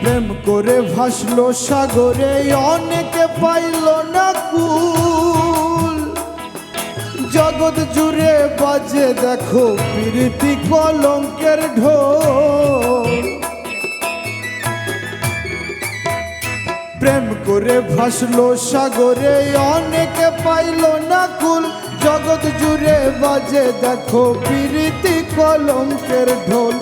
প্রেম করে ভাসলো সাগরে অনেকে পাইল না কুল। জগৎ জুড়ে বাজে দেখো প্রীতি কলঙ্কের ঢোল। প্রেম করে ভাসলো সাগরে অনেকে পাইল না কুল। জগৎ জুড়ে বাজে দেখো প্রীতি কলঙ্কের ঢোল।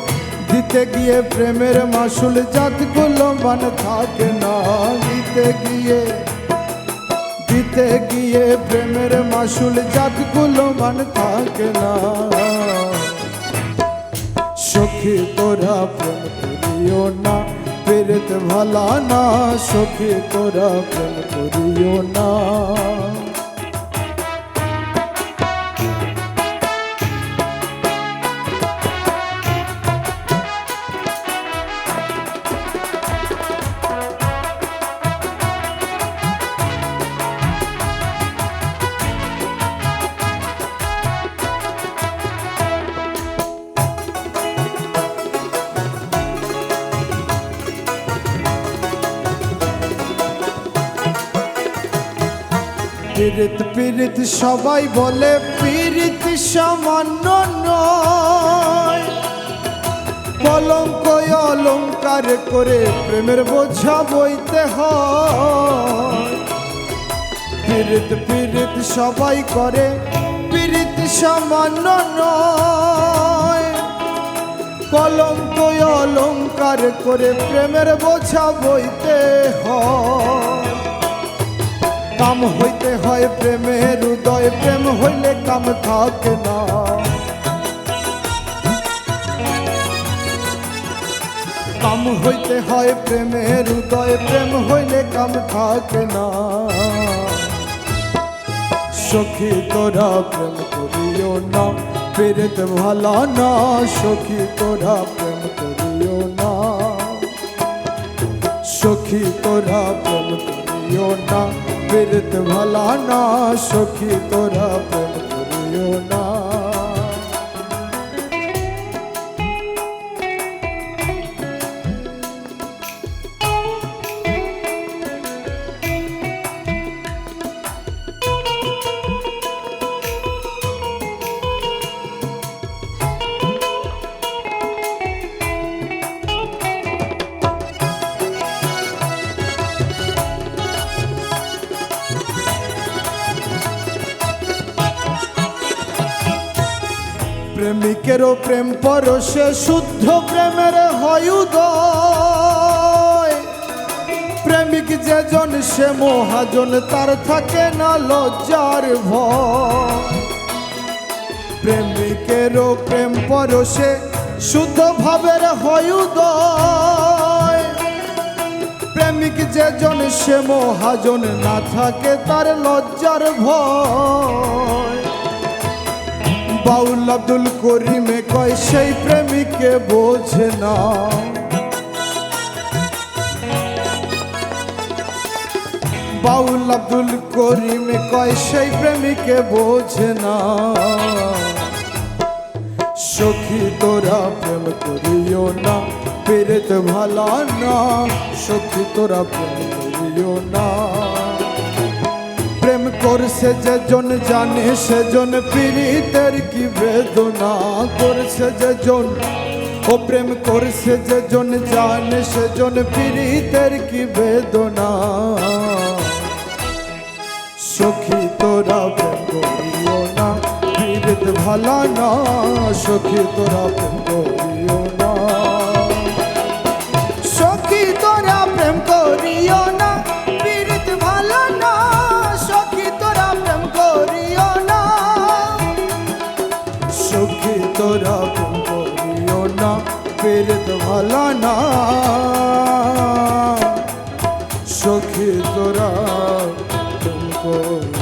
দিতে গিয়ে প্রেমের মাসুল জাতগুলো মান থাকে না। দিতে গিয়ে প্রেমের মাসুল জাতগুলো মান থাকে না। সখী তোরা প্রেম করিও না পেরেত ভালা না। সখী তোরা প্রেম করিও না। পীড়িত পীড়িত সবাই বলে পীড়িত সামান্য নয়। কলঙ্ক অলঙ্কার করে প্রেমের বোঝা বইতে হয়। পীড়িত পীড়িত সবাই করে পীড়িত সামান্য নয়। কলঙ্ক অলঙ্কার করে প্রেমের বোঝা বইতে হয়। কাম হইতে হয় প্রেমের হৃদয়, প্রেম হইলে কাম থাকে না। কাম হইতে হয় প্রেমের হৃদয়, প্রেম হইলে কাম থাকে না। সখী তোরা প্রেম করিও না পেরেত ভালা না। সখী তোরা প্রেম করিও না। সখী তোরা প্রেম করিও না পেরেত ভালা না। সখী তোরা প্রেম করিও না। প্রেমিকেরও প্রেম পরশে শুদ্ধ প্রেমের হয় উদয়। প্রেমিক যেজন সে মহাজন, তার থাকে না লজ্জার ভয়। প্রেমিকেরও প্রেম পরশে শুদ্ধ ভাবের হয় উদয়। প্রেমিক যেজন সে মহাজন, না থাকে তার লজ্জার ভয়। বাউল আব্দুল করিমে কয় সেই প্রেমিককে বোঝে না। বাউল আব্দুল করিমে কয় সেই প্রেমিককে বোঝে না। সখী তোরা প্রেম করিও না পেরেত ভালা না। সখী তোরা প্রেম করিও না। প্রেম করছে যেজন জানে সেজন পীড়িতের কি বেদনা করছে যেজন। ও প্রেম করছে যেজন জানে সেজন পীড়িতের কি বেদনা। সখী তোরা প্রেম করিও না পীড়িত ভালা না। সখী তোরা প্রেম করিও না। সখী তোরা প্রেম করিও না পীড়িত ভালা না। সখী তোরা প্রেম করিও না। সখী তোরা প্রেম করিও না পীড়িত ভালা না। সখী তোরা প্রেম করিও